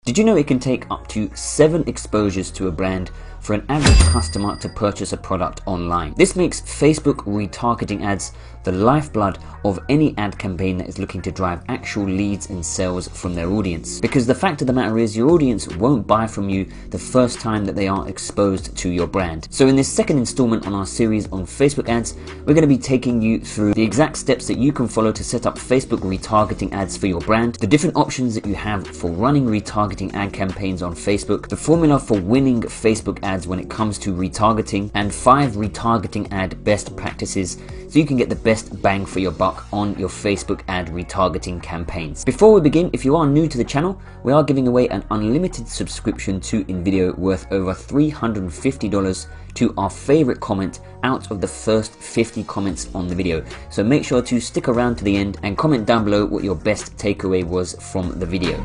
Did you know it can take up to 7 exposures to a brand for an average customer to purchase a product online? This makes Facebook retargeting ads the lifeblood of any ad campaign that is looking to drive actual leads and sales from their audience. Because the fact of the matter is, your audience won't buy from you the first time that they are exposed to your brand. So in this second installment on our series on Facebook ads, we're going to be taking you through the exact steps that you can follow to set up Facebook retargeting ads for your brand, the different options that you have for running retargeting ad campaigns on Facebook, the formula for winning Facebook ads when it comes to retargeting, and 5 retargeting ad best practices so you can get the best bang for your buck on your Facebook ad retargeting campaigns. Before we begin, if you are new to the channel, we are giving away an unlimited subscription to InVideo worth over $350 to our favorite comment out of the first 50 comments on the video. So make sure to stick around to the end and comment down below what your best takeaway was from the video.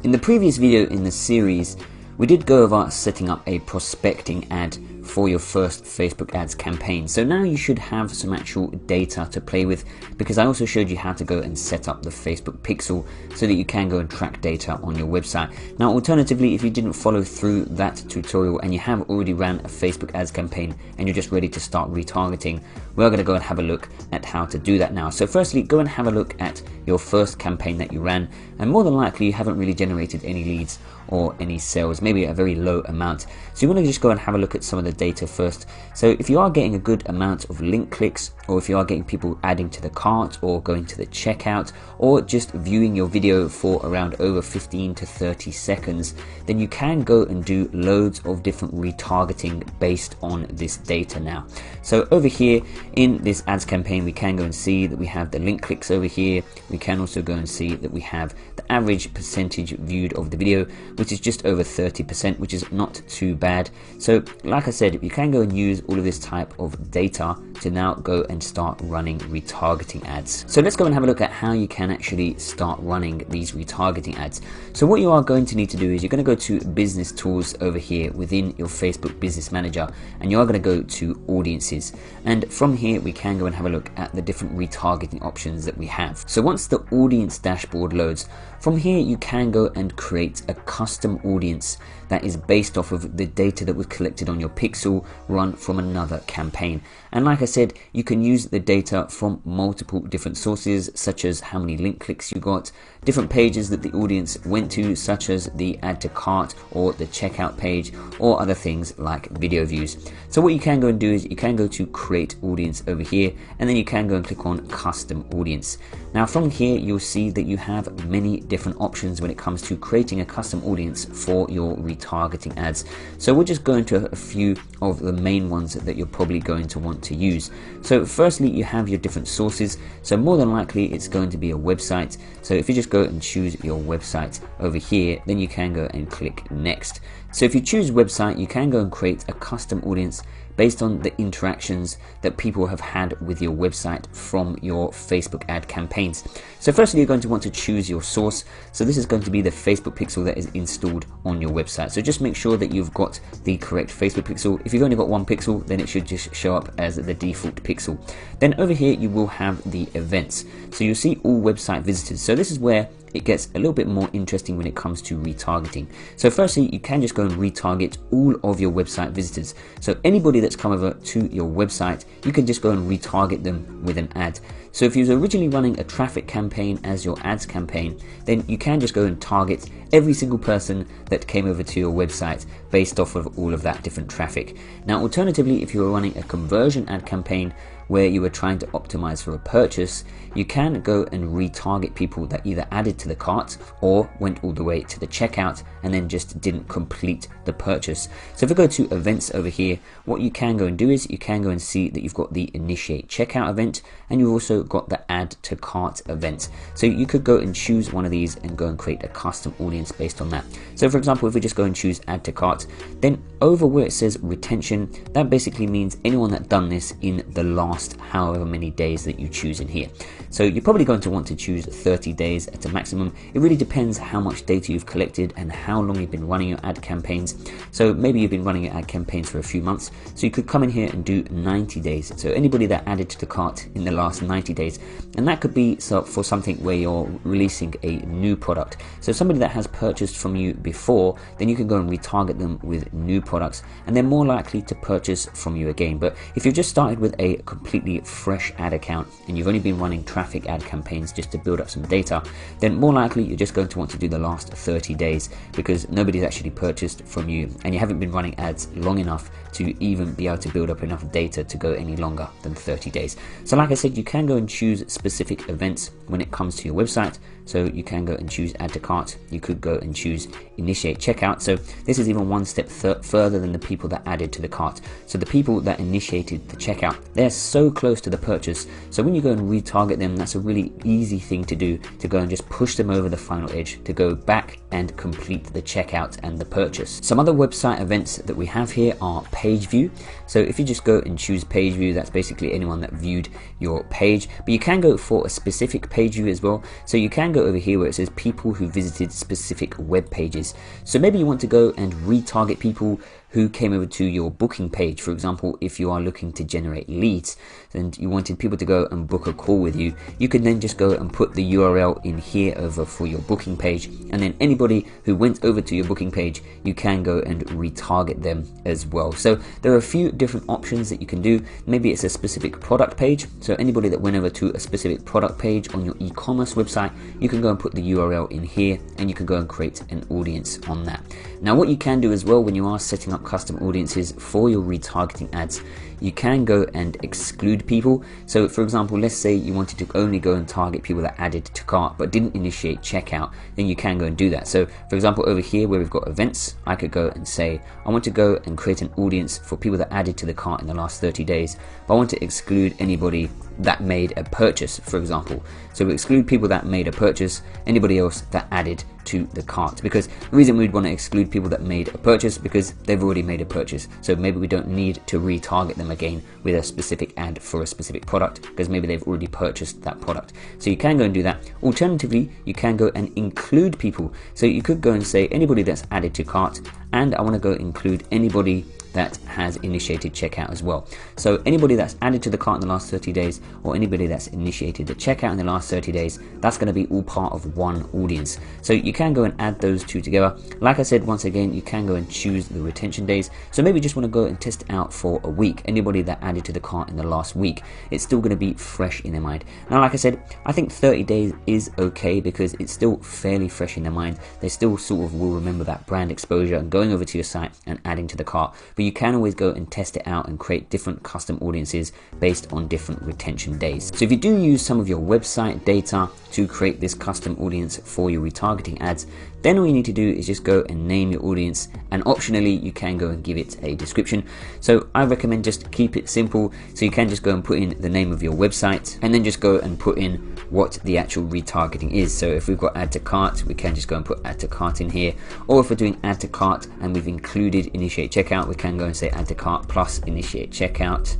In the previous video in the series, we did go over setting up a prospecting ad for your first Facebook ads campaign. So now you should have some actual data to play with, because I also showed you how to go and set up the Facebook pixel so that you can go and track data on your website. Now alternatively, if you didn't follow through that tutorial and you have already ran a Facebook ads campaign and you're just ready to start retargeting, we're going to go and have a look at how to do that now. So firstly, go and have a look at your first campaign that you ran, and more than likely you haven't really generated any leads or any sales, maybe a very low amount. So you want to just go and have a look at some of the data first. So if you are getting a good amount of link clicks, or if you are getting people adding to the cart or going to the checkout, or just viewing your video for around over 15 to 30 seconds, then you can go and do loads of different retargeting based on this data now. So over here in this ads campaign, we can go and see that we have the link clicks over here. We can also go and see that we have the average percentage viewed of the video, which is just over 30%, which is not too bad. So like I said, you can go and use all of this type of data to now go and start running retargeting ads. So let's go and have a look at how you can actually start running these retargeting ads. So what you are going to need to do is you're going to go to business tools over here within your Facebook business manager, and you are going to go to audiences, and from here we can go and have a look at the different retargeting options that we have. So once the audience dashboard loads, from here you can go and create a custom audience that is based off of the data that was collected on your pixel run from another campaign. And like I said, you can use the data from multiple different sources, such as how many link clicks you got, different pages that the audience went to, such as the add to cart or the checkout page, or other things like video views. So what you can go and do is you can go to create audience over here, and then you can go and click on custom audience. Now from here you'll see that you have many different options when it comes to creating a custom audience for your retargeting ads. So we'll just go into a few of the main ones that you're probably going to want to use. So firstly, you have your different sources. So more than likely it's going to be a website. So if you just go and choose your website over here, then you can go and click next. So if you choose website, you can go and create a custom audience based on the interactions that people have had with your website from your Facebook ad campaigns. So firstly, you're going to want to choose your source. So this is going to be the Facebook pixel that is installed on your website. So just make sure that you've got the correct Facebook pixel. If you've only got one pixel, then it should just show up as the default pixel. Then over here, you will have the events. So you'll see all website visitors. So this is where it gets a little bit more interesting when it comes to retargeting. So firstly, you can just go and retarget all of your website visitors. So anybody that's come over to your website, you can just go and retarget them with an ad. So if you was originally running a traffic campaign as your ads campaign, then you can just go and target every single person that came over to your website based off of all of that different traffic. Now alternatively, if you were running a conversion ad campaign where you were trying to optimize for a purchase, you can go and retarget people that either added to the cart or went all the way to the checkout and then just didn't complete the purchase. So if we go to events over here, what you can go and do is you can go and see that you've got the initiate checkout event, and you've also got the add to cart event. So you could go and choose one of these and go and create a custom audience based on that. So for example, if we just go and choose add to cart, then over where it says retention, that basically means anyone that done this in the last last however many days that you choose in here. So you're probably going to want to choose 30 days at a maximum. It really depends how much data you've collected and how long you've been running your ad campaigns. So maybe you've been running your ad campaigns for a few months, so you could come in here and do 90 days. So anybody that added to the cart in the last 90 days, and that could be for something where you're releasing a new product. So somebody that has purchased from you before, then you can go and retarget them with new products, and they're more likely to purchase from you again. But if you've just started with a completely fresh ad account and you've only been running traffic ad campaigns just to build up some data, then more likely you're just going to want to do the last 30 days because nobody's actually purchased from you and you haven't been running ads long enough to even be able to build up enough data to go any longer than 30 days. So like I said, you can go and choose specific events when it comes to your website. So you can go and choose add to cart. You could go and choose initiate checkout. So this is even one step further than the people that added to the cart. So the people that initiated the checkout, they're so close to the purchase. So when you go and retarget them, that's a really easy thing to do, to go and just push them over the final edge to go back and complete the checkout and the purchase. Some other website events that we have here are page view. So if you just go and choose page view, that's basically anyone that viewed your page, but you can go for a specific page view as well. So you can go over here where it says people who visited specific web pages. So maybe you want to go and retarget people who came over to your booking page. For example, if you are looking to generate leads and you wanted people to go and book a call with you, you can then just go and put the URL in here over for your booking page, and then anybody who went over to your booking page, you can go and retarget them as well. So there are a few different options that you can do. Maybe it's a specific product page, so anybody that went over to a specific product page on your e-commerce website, you can go and put the URL in here and you can go and create an audience on that. Now what you can do as well when you are setting up custom audiences for your retargeting ads, you can go and exclude people. So for example, let's say you wanted to only go and target people that added to cart but didn't initiate checkout, then you can go and do that. So for example, over here where we've got events, I could go and say I want to go and create an audience for people that added to the cart in the last 30 days, but I want to exclude anybody that made a purchase, for example. So we exclude people that made a purchase, anybody else that added to the cart, because the reason we'd want to exclude people that made a purchase because they've already made a purchase. So maybe we don't need to retarget them again with a specific ad for a specific product because maybe they've already purchased that product. So you can go and do that. Alternatively, you can go and include people. So you could go and say anybody that's added to cart, and I want to go include anybody that has initiated checkout as well. So anybody that's added to the cart in the last 30 days or anybody that's initiated the checkout in the last 30 days, that's going to be all part of one audience. So you can go and add those two together. Like I said, once again, you can go and choose the retention days. So maybe you just want to go and test it out for a week. Anybody that added to the cart in the last week, it's still going to be fresh in their mind. Now, like I said, I think 30 days is okay because it's still fairly fresh in their mind. They still sort of will remember that brand exposure and going over to your site and adding to the cart. But you can always go and test it out and create different custom audiences based on different retention days. So if you do use some of your website data to create this custom audience for your retargeting ads, then all you need to do is just go and name your audience, and optionally you can go and give it a description. So I recommend just keep it simple. So you can just go and put in the name of your website and then just go and put in what the actual retargeting is. So if we've got add to cart, we can just go and put add to cart in here, or if we're doing add to cart and we've included initiate checkout, we can go and say add to cart plus initiate checkout.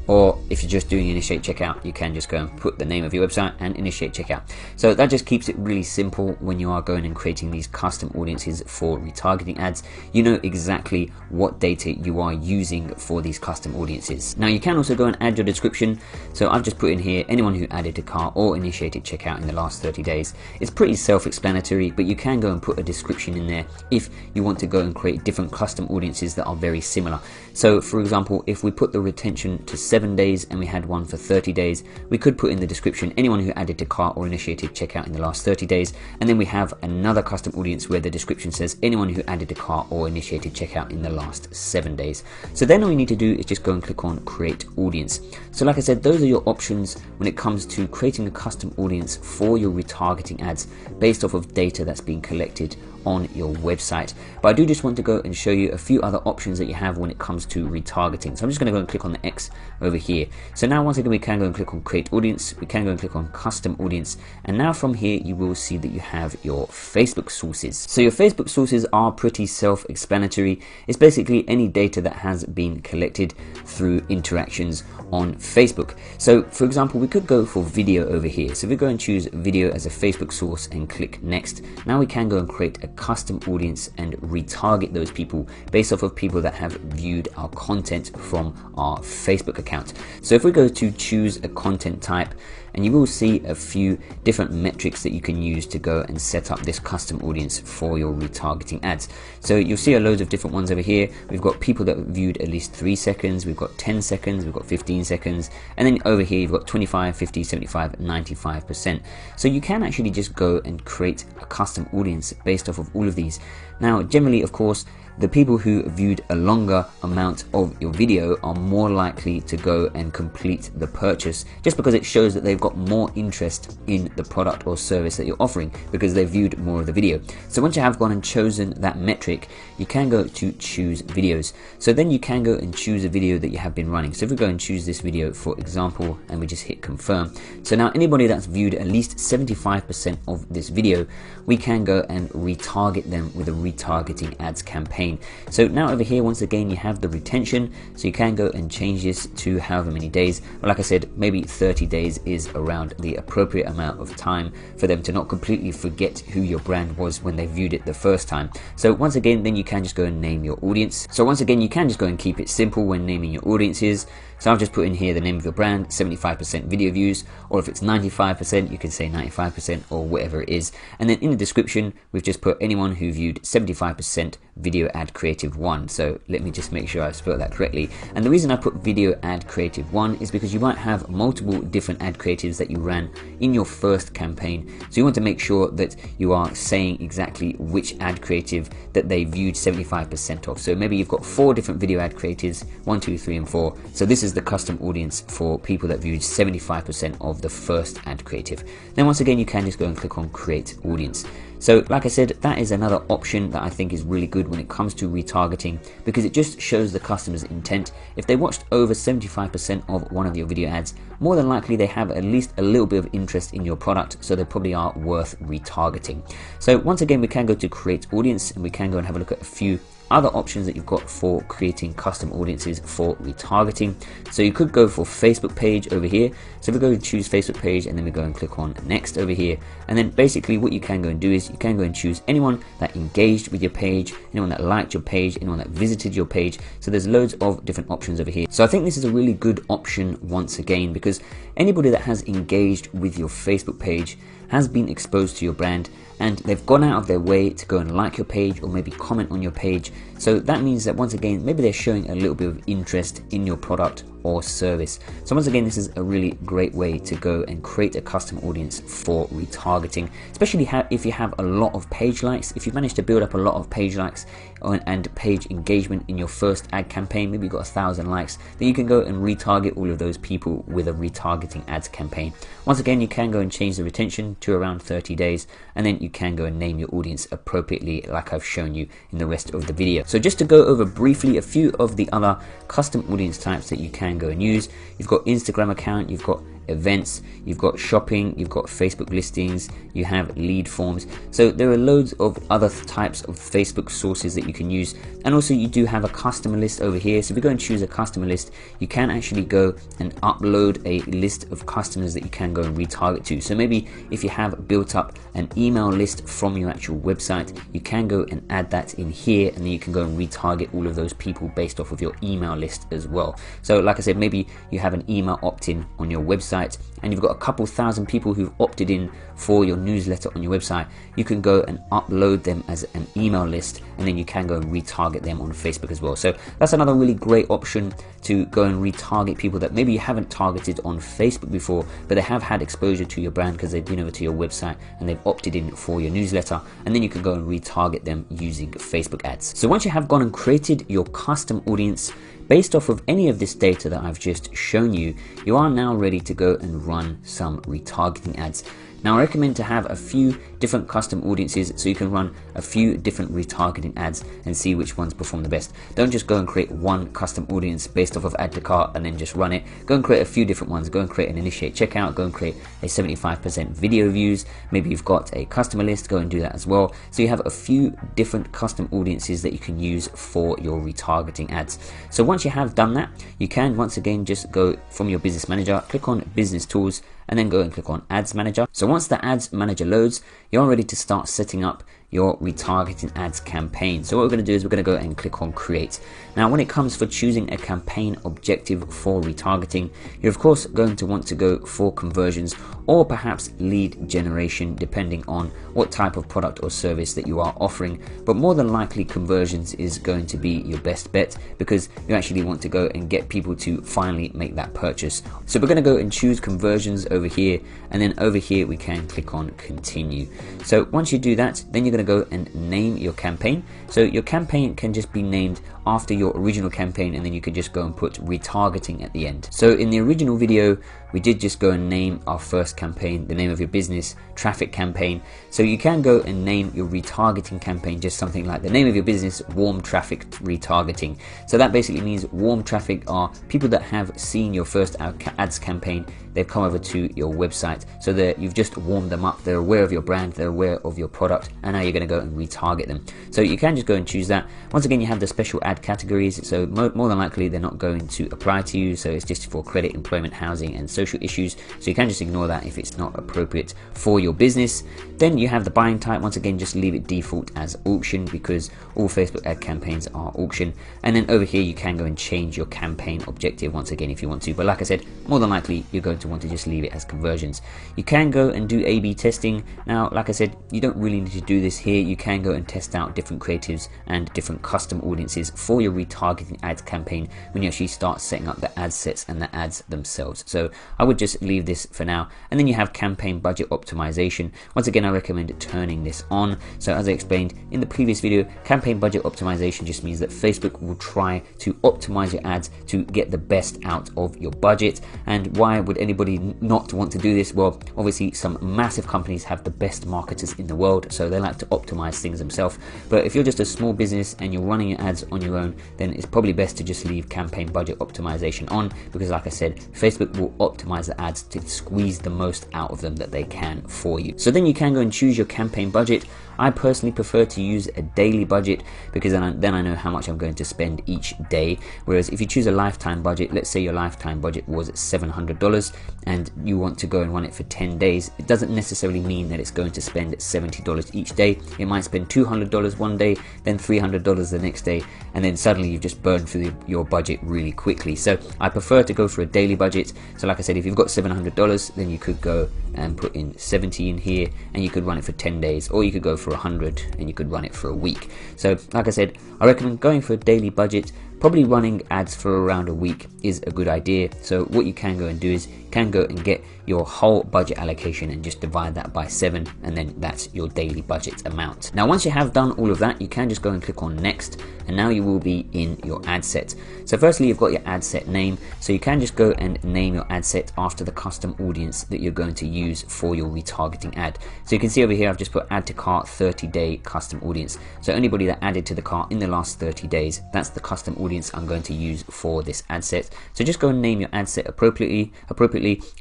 Or if you're just doing initiate checkout, you can just go and put the name of your website and initiate checkout. So that just keeps it really simple when you are going and creating these custom audiences for retargeting ads. You know exactly what data you are using for these custom audiences. Now you can also go and add your description. So I've just put in here anyone who added to cart or initiated checkout in the last 30 days. It's pretty self-explanatory, but you can go and put a description in there if you want to go and create different custom audiences that are very similar. So for example, if we put the retention to 7 days and we had one for 30 days, we could put in the description anyone who added to cart or initiated checkout in the last 30 days, and then we have another custom audience where the description says anyone who added to cart or initiated checkout in the last 7 days. So then all you need to do is just go and click on create audience. So like I said, those are your options when it comes to creating a custom audience for your retargeting ads based off of data that's being collected on your website. But I do just want to go and show you a few other options that you have when it comes to retargeting. So I'm just going to go and click on the X over here. So now once again we can go and click on create audience, we can go and click on custom audience, and now from here you will see that you have your Facebook sources. So your Facebook sources are pretty self-explanatory. It's basically any data that has been collected through interactions on Facebook. So for example, we could go for video over here. So if we go and choose video as a Facebook source and click next, now we can go and create a custom audience and retarget those people based off of people that have viewed our content from our Facebook account. So if we go to choose a content type, and you will see a few different metrics that you can use to go and set up this custom audience for your retargeting ads. So you'll see a loads of different ones over here. We've got people that viewed at least 3 seconds, we've got 10 seconds, we've got 15 seconds, and then over here you've got 25, 50, 75, 95%. So you can actually just go and create a custom audience based off of all of these. Now generally, of course, the people who viewed a longer amount of your video are more likely to go and complete the purchase, just because it shows that they've got more interest in the product or service that you're offering because they viewed more of the video. So once you have gone and chosen that metric, you can go to choose videos. So then you can go and choose a video that you have been running. So if we go and choose this video for example, and we just hit confirm, so now anybody that's viewed at least 75% of this video, we can go and retarget them with a retargeting ads campaign. So now over here, once again, you have the retention, so you can go and change this to however many days. But like I said, maybe 30 days is around the appropriate amount of time for them to not completely forget who your brand was when they viewed it the first time. So once again, then you can just go and name your audience. So once again, you can just go and keep it simple when naming your audiences. So I've just put in here the name of your brand, 75% video views, or if it's 95%, you can say 95% or whatever it is. And then in the description, we've just put anyone who viewed 75% video ad creative 1. So let me just make sure I've spelled that correctly. And the reason I put video ad creative 1 is because you might have multiple different ad creatives that you ran in your first campaign. So you want to make sure that you are saying exactly which ad creative that they viewed 75% of. So maybe you've got 4 different video ad creatives, 1, 2, 3, and 4. So this is the custom audience for people that viewed 75% of the first ad creative. Then once again, you can just go and click on create audience. So like I said, that is another option that I think is really good when it comes to retargeting, because it just shows the customer's intent. If they watched over 75% of one of your video ads, more than likely they have at least a little bit of interest in your product, so they probably are worth retargeting. So once again, we can go to create audience, and we can go and have a look at a few other options that you've got for creating custom audiences for retargeting. So you could go for Facebook page over here. So we go and choose Facebook page, and then we go and click on next over here. And then basically what you can go and do is you can go and choose anyone that engaged with your page, anyone that liked your page, anyone that visited your page. So there's loads of different options over here. So I think this is a really good option once again, because anybody that has engaged with your Facebook page has been exposed to your brand, and they've gone out of their way to go and like your page or maybe comment on your page. So that means that once again, maybe they're showing a little bit of interest in your product or service. So once again, this is a really great way to go and create a custom audience for retargeting, especially if you have a lot of page likes. If you manage to build up a lot of page likes and page engagement in your first ad campaign, maybe you got 1,000 likes, then you can go and retarget all of those people with a retargeting ads campaign. Once again, you can go and change the retention to around 30 days, and then you can go and name your audience appropriately like I've shown you in the rest of the video. So just to go over briefly a few of the other custom audience types that you can go and use. You've got Instagram account, you've got events, you've got shopping, you've got Facebook listings, you have lead forms. So there are loads of other types of Facebook sources that you can use, and also you do have a customer list over here. So if we go and choose a customer list, you can actually go and upload a list of customers that you can go and retarget to. So maybe if you have built up an email list from your actual website, you can go and add that in here, and then you can go and retarget all of those people based off of your email list as well. So like I said, maybe you have an email opt-in on your website, and you've got a couple thousand people who've opted in for your newsletter on your website. You can go and upload them as an email list, and then you can go and retarget them on Facebook as well. So that's another really great option to go and retarget people that maybe you haven't targeted on Facebook before, but they have had exposure to your brand because they've been over to your website and they've opted in for your newsletter, and then you can go and retarget them using Facebook ads. So once you have gone and created your custom audience based off of any of this data that I've just shown you, you are now ready to go and run some retargeting ads. Now I recommend to have a few different custom audiences so you can run a few different retargeting ads and see which ones perform the best. Don't just go and create one custom audience based off of add to cart and then just run it. Go and create a few different ones. Go and create an initiate checkout, go and create a 75% video views. Maybe you've got a customer list, go and do that as well. So you have a few different custom audiences that you can use for your retargeting ads. So once you have done that, you can once again just go from your business manager, click on business tools, and then go and click on ads manager. So once the ads manager loads, you're ready to start setting up your retargeting ads campaign. So what we're going to do is we're going to go and click on create. Now when it comes for choosing a campaign objective for retargeting, you're of course going to want to go for conversions or perhaps lead generation, depending on what type of product or service that you are offering. But more than likely conversions is going to be your best bet, because you actually want to go and get people to finally make that purchase. So we're going to go and choose conversions over here, and then over here we can click on continue. So once you do that, then you're going to go and name your campaign. So your campaign can just be named after your original campaign, and then you could just go and put retargeting at the end. So in the original video, we did just go and name our first campaign, the name of your business, traffic campaign. So you can go and name your retargeting campaign just something like the name of your business, warm traffic retargeting. So that basically means warm traffic are people that have seen your first ads campaign. They've come over to your website, so that you've just warmed them up. They're aware of your brand, they're aware of your product, and now you're going to go and retarget them. So you can just go and choose that. Once again, you have the special ad categories, so more than likely they're not going to apply to you. So it's just for credit, employment, housing, and social issues. So you can just ignore that if it's not appropriate for your business. Then you have the buying type. Once again, just leave it default as auction, because all Facebook ad campaigns are auction. And then over here you can go and change your campaign objective once again if you want to, but like I said, more than likely you're going to want to just leave it as conversions. You can go and do A/B testing. Now like I said, you don't really need to do this here. You can go and test out different creatives and different custom audiences for your retargeting ads campaign when you actually start setting up the ad sets and the ads themselves. So I would just leave this for now. And then you have campaign budget optimization. Once again, I recommend turning this on. So as I explained in the previous video, campaign budget optimization just means that Facebook will try to optimize your ads to get the best out of your budget. And why would anybody not want to do this? Well, obviously some massive companies have the best marketers in the world, so they like to optimize things themselves. But if you're just a small business and you're running your ads on your own, then it's probably best to just leave campaign budget optimization on, because like I said, Facebook will optimize the ads to squeeze the most out of them that they can for you. So then you can go and choose your campaign budget. I personally prefer to use a daily budget, because then I know how much I'm going to spend each day. Whereas if you choose a lifetime budget, let's say your lifetime budget was $700 and you want to go and run it for 10 days, it doesn't necessarily mean that it's going to spend $70 each day. It might spend $200 one day, then $300 the next day, and then suddenly you've just burned through your budget really quickly. So I prefer to go for a daily budget. So like I said, if you've got $700, then you could go and put in 70 in here, and you could run it for 10 days, or you could go for 100 and you could run it for a week. So like I said, I recommend going for a daily budget. Probably running ads for around a week is a good idea. So what you can go and do is you can go and get your whole budget allocation and just divide that by 7, and then that's your daily budget amount. Now once you have done all of that, you can just go and click on next, and now you will be in your ad set. So firstly, you've got your ad set name, so you can just go and name your ad set after the custom audience that you're going to use for your retargeting ad. So you can see over here I've just put add to cart 30-day custom audience. So anybody that added to the cart in the last 30 days, that's the custom audience I'm going to use for this ad set. So just go and name your ad set appropriately,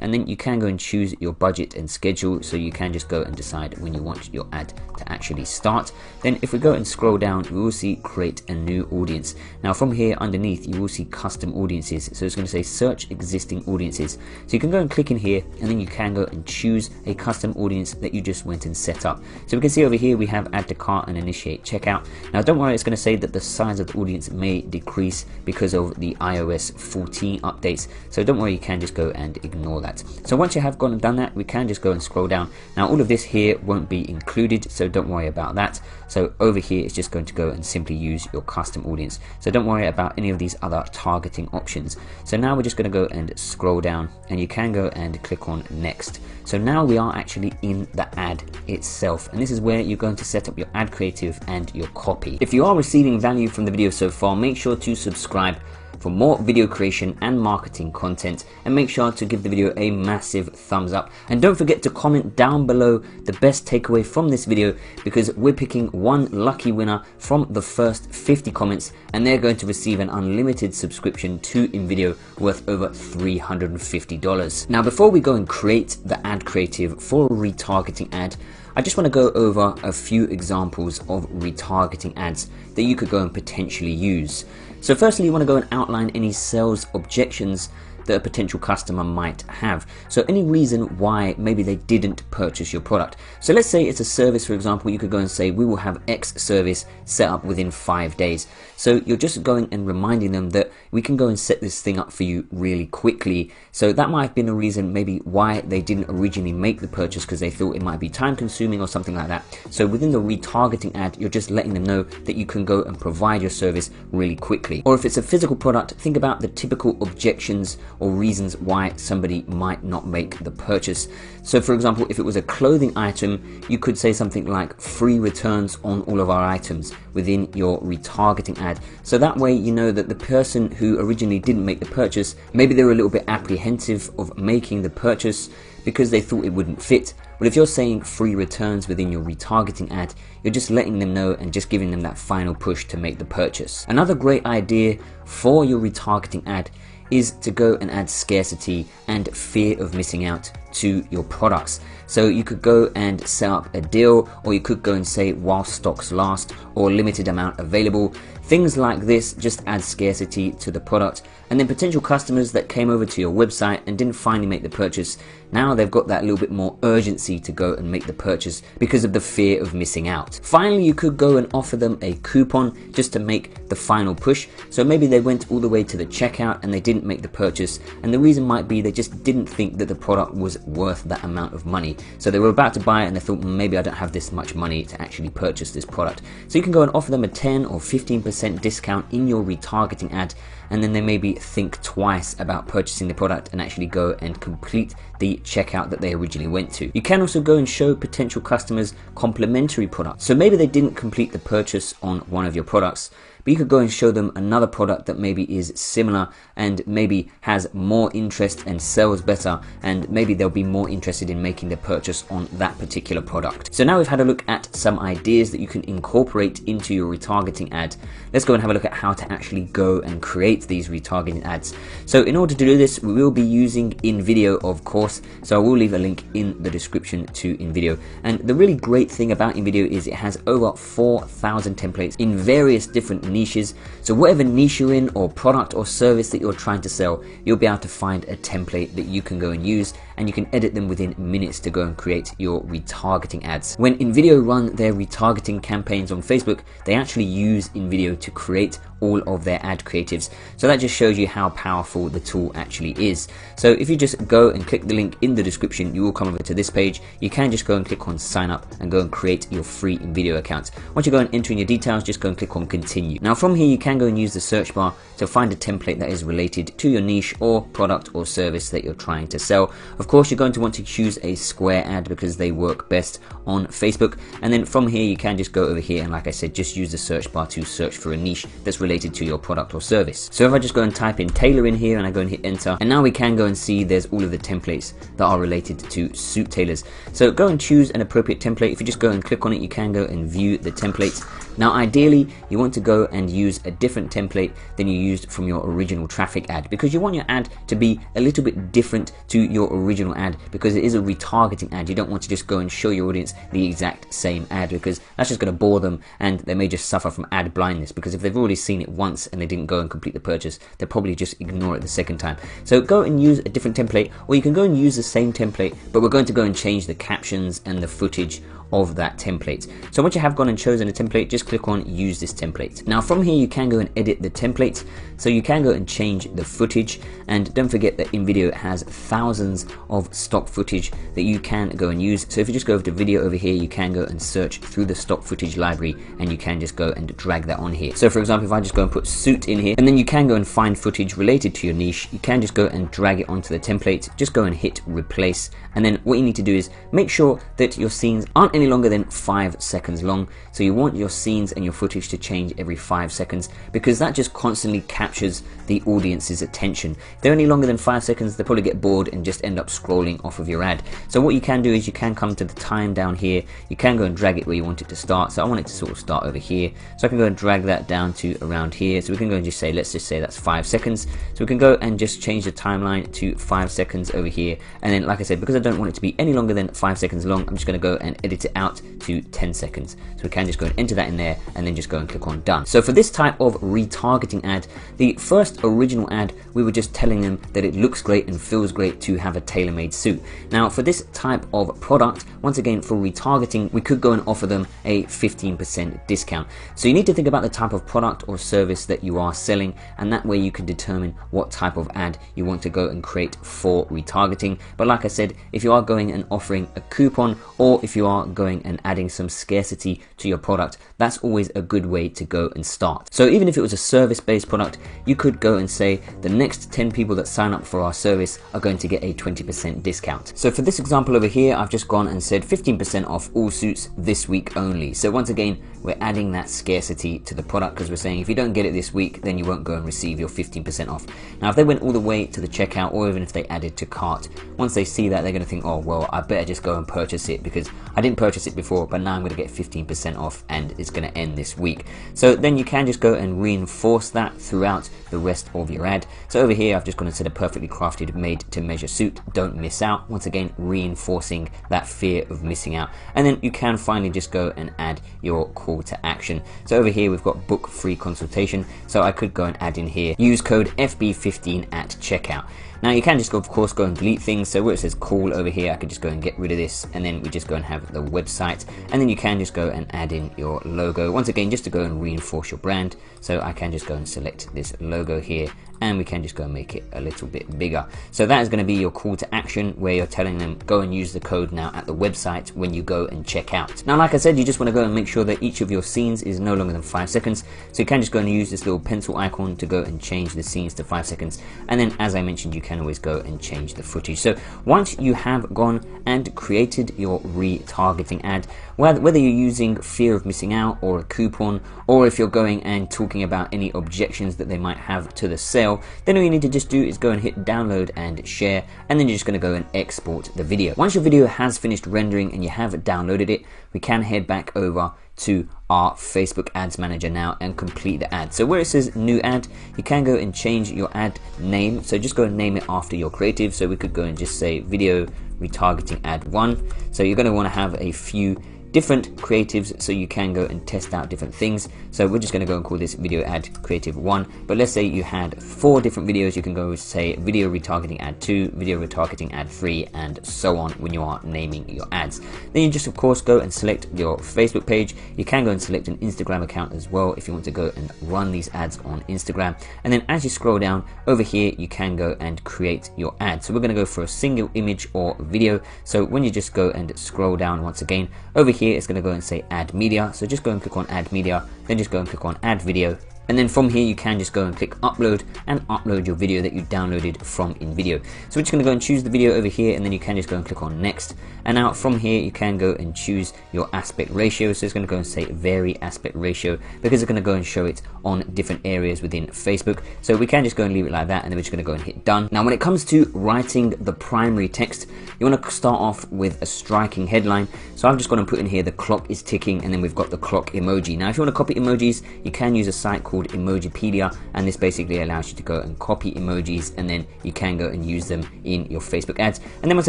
and then you can go and choose your budget and schedule. So you can just go and decide when you want your ad to actually start. Then if we go and scroll down, we will see create a new audience. Now from here underneath, you will see custom audiences. So it's going to say search existing audiences. So you can go and click in here, and then you can go and choose a custom audience that you just went and set up. So we can see over here we have add to cart and initiate checkout. Now don't worry, it's going to say that the size of the audience may decrease because of the iOS 14 updates. So don't worry, you can just go and ignore that. So once you have gone and done that, we can just go and scroll down. Now all of this here won't be included, so don't worry about that. So over here it's just going to go and simply use your custom audience. So don't worry about any of these other targeting options. So now we're just going to go and scroll down, and you can go and click on next. So now we are actually in the ad itself, and this is where you're going to set up your ad creative and your copy. If you are receiving value from the video so far, make sure to subscribe. for more video creation and marketing content, and make sure to give the video a massive thumbs up. And don't forget to comment down below the best takeaway from this video, because we're picking one lucky winner from the first 50 comments, and they're going to receive an unlimited subscription to InVideo worth over $350. Now, before we go and create the ad creative for a retargeting ad, I just want to go over a few examples of retargeting ads that you could go and potentially use. So firstly, you want to go and outline any sales objections that a potential customer might have. So any reason why maybe they didn't purchase your product. So let's say it's a service, for example. You could go and say, we will have X service set up within 5 days. So you're just going and reminding them that we can go and set this thing up for you really quickly. So that might have been a reason maybe why they didn't originally make the purchase, because they thought it might be time consuming or something like that. So within the retargeting ad, you're just letting them know that you can go and provide your service really quickly. Or if it's a physical product, think about the typical objections or reasons why somebody might not make the purchase. So for example, if it was a clothing item, you could say something like free returns on all of our items within your retargeting ad. So that way you know that the person who originally didn't make the purchase, maybe they were a little bit apprehensive of making the purchase because they thought it wouldn't fit. But if you're saying free returns within your retargeting ad, you're just letting them know and just giving them that final push to make the purchase. Another great idea for your retargeting ad is to go and add scarcity and fear of missing out to your products. So you could go and set up a deal, or you could go and say while stocks last, or limited amount available. Things like this just add scarcity to the product, and then potential customers that came over to your website and didn't finally make the purchase, now they've got that little bit more urgency to go and make the purchase because of the fear of missing out. Finally, you could go and offer them a coupon just to make the final push. So maybe they went all the way to the checkout and they didn't make the purchase, and the reason might be they just didn't think that the product was worth that amount of money. So they were about to buy it and they thought, maybe I don't have this much money to actually purchase this product. So you can go and offer them a 10 or 15% discount in your retargeting ad, and then they maybe think twice about purchasing the product and actually go and complete the checkout that they originally went to. You can also go and show potential customers complementary products. So maybe they didn't complete the purchase on one of your products, but you could go and show them another product that maybe is similar and maybe has more interest and sells better, and maybe they'll be more interested in making the purchase on that particular product. So now we've had a look at some ideas that you can incorporate into your retargeting ad. Let's go and have a look at how to actually go and create these retargeting ads. So in order to do this, we will be using InVideo, of course. So I will leave a link in the description to InVideo. And the really great thing about InVideo is it has over 4,000 templates in various different niches. So whatever niche you're in, or product or service that you're trying to sell, you'll be able to find a template that you can go and use, and you can edit them within minutes to go and create your retargeting ads. When InVideo run their retargeting campaigns on Facebook, they actually use InVideo to create all of their ad creatives. So that just shows you how powerful the tool actually is. So if you just go and click the link in the description, you will come over to this page. You can just go and click on sign up and go and create your free InVideo account. Once you go and enter in your details, just go and click on continue. Now from here, you can go and use the search bar to find a template that is related to your niche or product or service that you're trying to sell. Of course, you're going to want to choose a square ad because they work best on Facebook. And then from here, you can just go over here and, like I said, just use the search bar to search for a niche that's related to your product or service. So if I just go and type in tailor in here and I go and hit enter, and now we can go and see there's all of the templates that are related to suit tailors. So go and choose an appropriate template. If you just go and click on it, you can go and view the templates. Now ideally, you want to go and use a different template than you used from your original traffic ad, because you want your ad to be a little bit different to your original ad, because it is a retargeting ad. You don't want to just go and show your audience the exact same ad, because that's just going to bore them and they may just suffer from ad blindness, because if they've already seen it once and they didn't go and complete the purchase, they'll probably just ignore it the second time. So go and use a different template, or you can go and use the same template, but we're going to go and change the captions and the footage of that template. So once you have gone and chosen a template, just click on use this template. Now from here, you can go and edit the template. So you can go and change the footage, and don't forget that InVideo has thousands of stock footage that you can go and use. So if you just go over to video over here, you can go and search through the stock footage library, and you can just go and drag that on here. So for example, if I just go and put suit in here, and then you can go and find footage related to your niche, you can just go and drag it onto the template, just go and hit replace. And then what you need to do is make sure that your scenes aren't any longer than 5 seconds long. So you want your scenes and your footage to change every 5 seconds, because that just constantly captures the audience's attention. If they're any longer than 5 seconds, they'll probably get bored and just end up scrolling off of your ad. So what you can do is you can come to the time down here, you can go and drag it where you want it to start. So I want it to sort of start over here, so I can go and drag that down to around here. So we can go and just say, let's just say that's 5 seconds. So we can go and just change the timeline to 5 seconds over here, and then like I said, because I don't want it to be any longer than 5 seconds long, I'm just going to go and edit it out to 10 seconds. So we can just go and enter that in there and then just go and click on done. So for this type of retargeting ad, the first original ad, we were just telling them that it looks great and feels great to have a tailor-made suit. Now for this type of product, once again for retargeting, we could go and offer them a 15% discount. So you need to think about the type of product or service that you are selling, and that way you can determine what type of ad you want to go and create for retargeting. But like I said, if you are going and offering a coupon, or if you are going and adding some scarcity to your product, that's always a good way to go and start. So even if it was a service-based product, you could go and say the next 10 people that sign up for our service are going to get a 20% discount. So for this example over here, I've just gone and said 15% off all suits this week only. So once again, we're adding that scarcity to the product, because we're saying if you don't get it this week, then you won't go and receive your 15% off. Now if they went all the way to the checkout, or even if they added to cart, once they see that, they're going to think, oh well, I better just go and purchase it, because I didn't purchase it before, but now I'm going to get 15% off and it's going to end this week. So then you can just go and reinforce that throughout the rest of your ad. So over here, I've just gone and said a perfectly crafted, made to measure suit, don't miss out. Once again, reinforcing that fear of missing out. And then you can finally just go and add your call to action. So over here, we've got book free consultation. So I could go and add in here, use code FB15 at checkout. Now you can just go, of course, go and delete things. So where it says call over here, I could just go and get rid of this, and then we just go and have the website, and then you can just go and add in your logo, once again just to go and reinforce your brand. So I can just go and select this logo here, and we can just go and make it a little bit bigger. So that is going to be your call to action, where you're telling them go and use the code now at the website when you go and check out. Now like I said, you just want to go and make sure that each of your scenes is no longer than 5 seconds. So you can just go and use this little pencil icon to go and change the scenes to 5 seconds, and then as I mentioned, you can always go and change the footage. So once you have gone and created your retargeting ad, whether you're using fear of missing out or a coupon, or if you're going and talking about any objections that they might have to the sale, then all you need to just do is go and hit download and share, and then you're just going to go and export the video. Once your video has finished rendering and you have downloaded it, we can head back over to our Facebook Ads Manager now and complete the ad. So where it says new ad, you can go and change your ad name. So just go and name it after your creative. So we could go and just say video retargeting ad 1. So you're going to want to have a few different creatives, so you can go and test out different things. So we're just going to go and call this video ad creative 1, but let's say you had 4 different videos, you can go say video retargeting ad 2, video retargeting ad 3, and so on when you are naming your ads. Then you just of course go and select your Facebook page. You can go and select an Instagram account as well if you want to go and run these ads on Instagram. And then as you scroll down over here, you can go and create your ad. So we're going to go for a single image or video. So when you just go and scroll down once again, over here it's going to go and say add media. So just go and click on add media, then just go and click on add video, and then from here you can just go and click upload and upload your video that you downloaded from InVideo. So we're just going to go and choose the video over here, and then you can just go and click on next. And now from here you can go and choose your aspect ratio. So it's going to go and say vary aspect ratio, because it's going to go and show it on different areas within Facebook. So we can just go and leave it like that, and then we're just going to go and hit done. Now when it comes to writing the primary text, you want to start off with a striking headline. So I've just gone and put in here the clock is ticking, and then we've got the clock emoji. Now if you want to copy emojis, you can use a site called Emojipedia, and this basically allows you to go and copy emojis, and then you can go and use them in your Facebook ads. And then once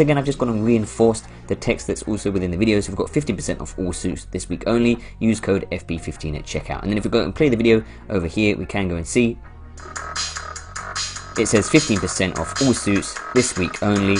again, I've just gone and reinforced the text that's also within the video. So we've got 50% off all suits this week only. Use code FB15 at checkout. And then if we go and play the video over here, we can go and see it says 15% off all suits this week only.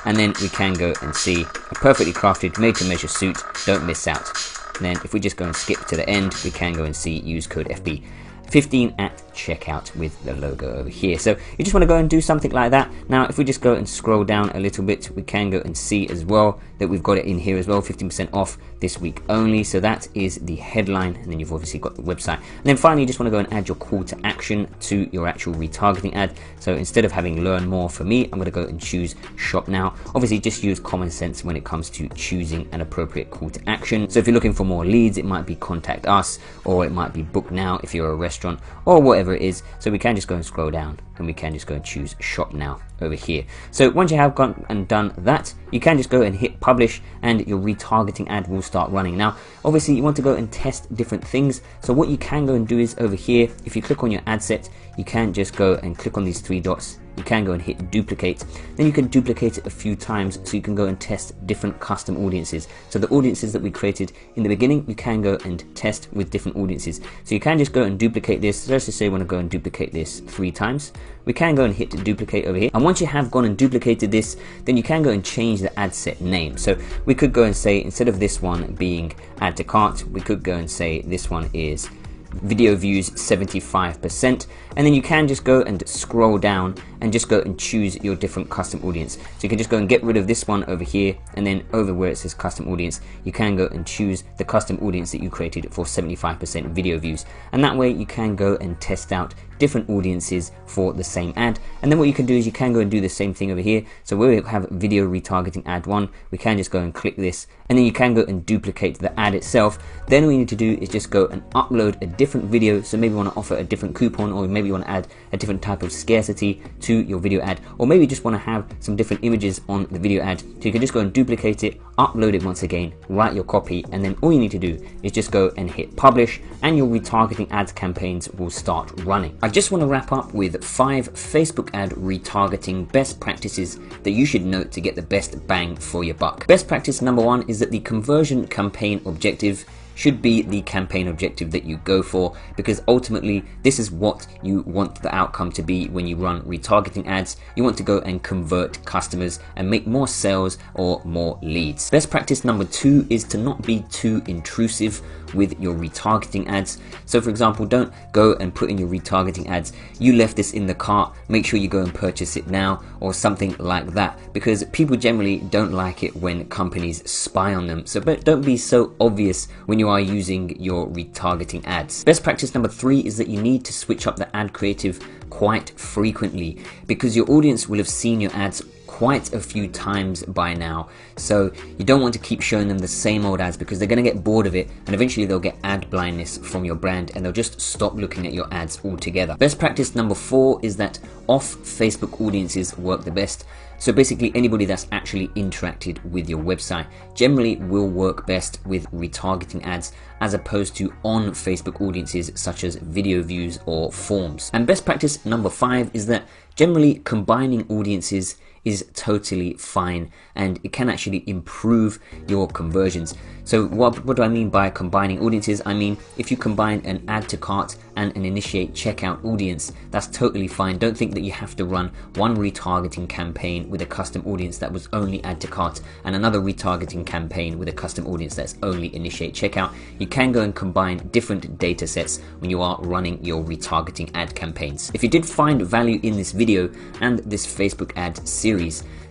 And then we can go and see a perfectly crafted, made to measure suit, don't miss out. And then if we just go and skip to the end, we can go and see use code FB. 15 at checkout with the logo over here. So you just want to go and do something like that. Now if we just go and scroll down a little bit, we can go and see as well that we've got it in here as well, 15% off this week only. So that is the headline, and then you've obviously got the website. And then finally, you just want to go and add your call to action to your actual retargeting ad. So instead of having learn more, for me, I'm going to go and choose shop now. Obviously just use common sense when it comes to choosing an appropriate call to action. So if you're looking for more leads, it might be contact us, or it might be book now if you're a restaurant, or whatever it is. So we can just go and scroll down, and we can just go and choose shop now over here. So once you have gone and done that, you can just go and hit publish, and your retargeting ad will start running. Now obviously you want to go and test different things, so what you can go and do is over here, if you click on your ad set, you can just go and click on these three dots. You can go and hit duplicate, then you can duplicate it a few times so you can go and test different custom audiences. So the audiences that we created in the beginning, you can go and test with different audiences. So you can just go and duplicate this. So let's just say we want to go and duplicate this 3 times. We can go and hit duplicate over here, and once you have gone and duplicated this, then you can go and change the ad set name. So we could go and say, instead of this one being add to cart, we could go and say this one is video views 75%, and then you can just go and scroll down and just go and choose your different custom audience. So you can just go and get rid of this one over here, and then over where it says custom audience, you can go and choose the custom audience that you created for 75% video views, and that way you can go and test out different audiences for the same ad. And then what you can do is you can go and do the same thing over here. So where we have video retargeting ad 1, we can just go and click this, and then you can go and duplicate the ad itself. Then all you need to do is just go and upload a different video. So maybe you want to offer a different coupon, or maybe you want to add a different type of scarcity to your video ad, or maybe you just want to have some different images on the video ad. So you can just go and duplicate it, upload it once again, write your copy, and then all you need to do is just go and hit publish, and your retargeting ads campaigns will start running. I just want to wrap up with 5 Facebook ad retargeting best practices that you should note to get the best bang for your buck. Best practice number 1 is that the conversion campaign objective should be the campaign objective that you go for, because ultimately this is what you want the outcome to be when you run retargeting ads. You want to go and convert customers and make more sales or more leads. Best practice number 2 is to not be too intrusive with your retargeting ads. So for example, don't go and put in your retargeting ads, you left this in the cart, make sure you go and purchase it now, or something like that, because people generally don't like it when companies spy on them. So but don't be so obvious when you are using your retargeting ads. Best practice number 3 is that you need to switch up the ad creative quite frequently, because your audience will have seen your ads quite a few times by now. So you don't want to keep showing them the same old ads, because they're going to get bored of it, and eventually they'll get ad blindness from your brand, and they'll just stop looking at your ads altogether. Best practice number 4 is that off Facebook audiences work the best. So basically anybody that's actually interacted with your website generally will work best with retargeting ads, as opposed to on Facebook audiences such as video views or forms. And best practice number 5 is that generally combining audiences is totally fine, and it can actually improve your conversions. So what do I mean by combining audiences? I mean, if you combine an add to cart and an initiate checkout audience, that's totally fine. Don't think that you have to run one retargeting campaign with a custom audience that was only add to cart, and another retargeting campaign with a custom audience that's only initiate checkout. You can go and combine different data sets when you are running your retargeting ad campaigns. If you did find value in this video and this Facebook ad series,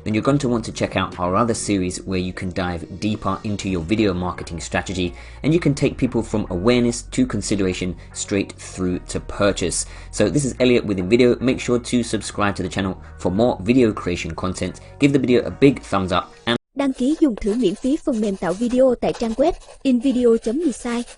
then you're going to want to check out our other series where you can dive deeper into your video marketing strategy, and you can take people from awareness to consideration straight through to purchase. So this is Elliot with InVideo. Make sure to subscribe to the channel for more video creation content. Give the video a big thumbs up and đăng ký dùng thử miễn phí phần mềm tạo video tại trang web InVideo.site.